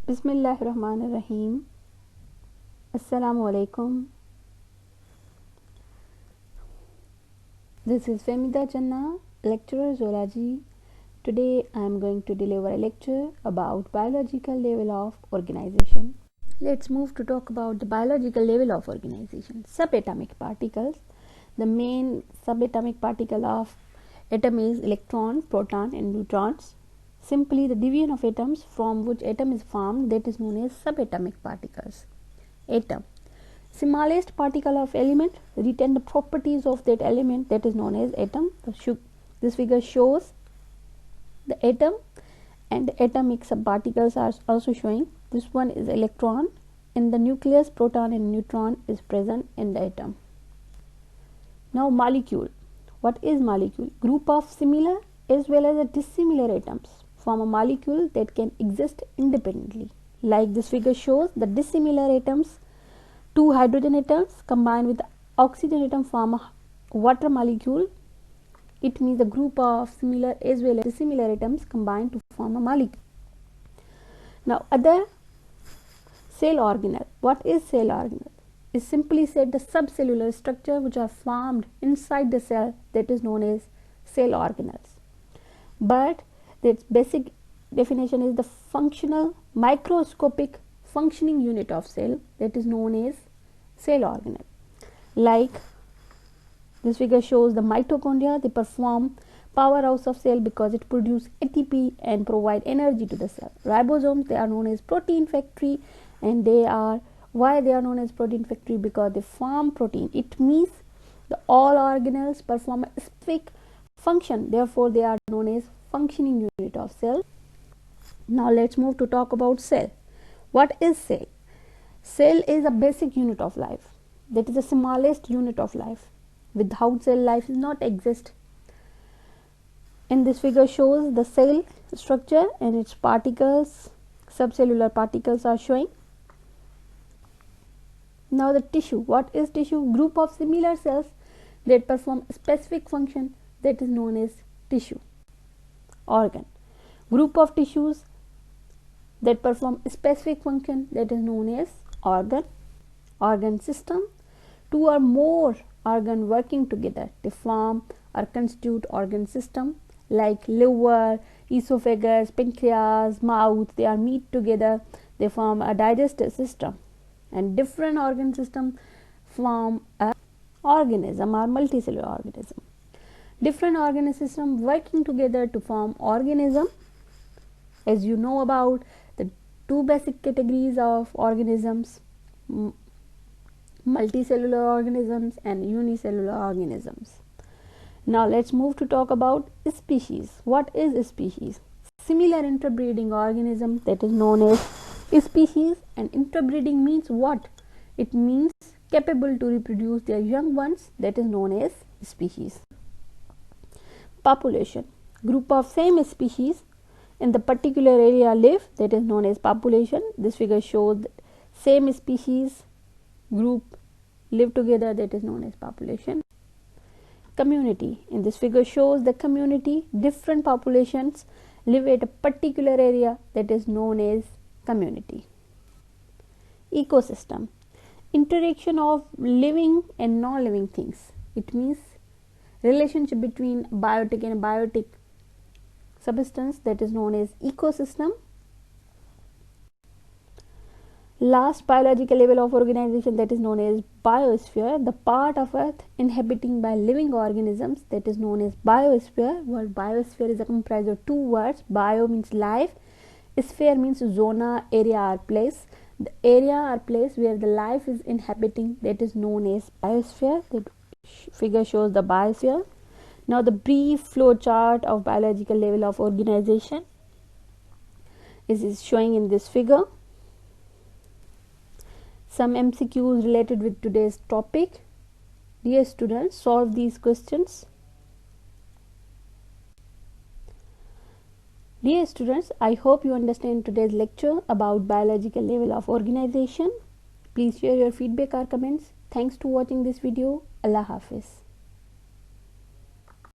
Bismillahirrahmanirrahim. Assalamu alaikum. This is Femida Janna, lecturer zoology. Today I am going to deliver a lecture about biological level of organization. Let's move to talk about the biological level of organization. Subatomic particles. The main subatomic particle of atom is electron, proton and neutrons. Simply the division of atoms from which atom is formed, that is known as subatomic particles. Atom. Smallest particle of element retain the properties of that element, that is known as atom. This figure shows the atom and the atomic subparticles are also showing. This one is electron. In the nucleus, proton and neutron is present in the atom. Now molecule. What is molecule? Group of similar as well as dissimilar atoms form a molecule that can exist independently. Like this figure shows, the dissimilar atoms, two hydrogen atoms combined with the oxygen atom form a water molecule. It means a group of similar as well as dissimilar atoms combined to form a molecule. Now other cell organelle. What is cell organelle? Is simply said the subcellular structure which are formed inside the cell, that is known as cell organelles. But its basic definition is the functional microscopic functioning unit of cell, that is known as cell organelle. Like this figure shows the mitochondria, they perform powerhouse of cell because it produces ATP and provide energy to the cell. Ribosomes, they are known as protein factory, and they are known as protein factory because they form protein. It means the all organelles perform a specific function, therefore they are known as functioning unit of cell. Now let's move to talk about cell. What is cell? Cell is a basic unit of life, that is the smallest unit of life. Without cell, life does not exist. In this figure shows the cell structure and its particles, subcellular particles are showing. Now the tissue. What is tissue? Group of similar cells that perform a specific function, that is known as tissue. Organ. Group of tissues that perform a specific function, that is known as organ. Organ system. Two or more organ working together to form or constitute organ system, like liver, esophagus, pancreas, mouth, they are meet together, they form a digestive system. And different organ system form a organism or multicellular organism. Different organ system working together to form organism. As you know about the two basic categories of organisms, multicellular organisms and unicellular organisms. Now let's move to talk about species. What is a species? Similar interbreeding organism, that is known as species. And interbreeding means what? It means capable to reproduce their young ones, that is known as species. Population. Group of same species in the particular area live, that is known as population. This figure shows same species group live together, that is known as population. Community. In this figure shows the community, different populations live at a particular area, that is known as community. Ecosystem. Interaction of living and non-living things. It means relationship between biotic and abiotic substance, that is known as ecosystem. Last biological level of organization, that is known as biosphere, the part of earth inhabiting by living organisms, that is known as biosphere. Word biosphere is comprised of two words. Bio means life, sphere means zona, area or place. The area or place where the life is inhabiting, that is known as biosphere. The figure shows the biosphere. Now the brief flow chart of biological level of organization is showing in this figure. Some MCQs related with today's topic. Dear students, solve these questions. Dear students, I hope you understand today's lecture about biological level of organization. Please share your feedback or comments. Thanks to watching this video. Allah Hafiz.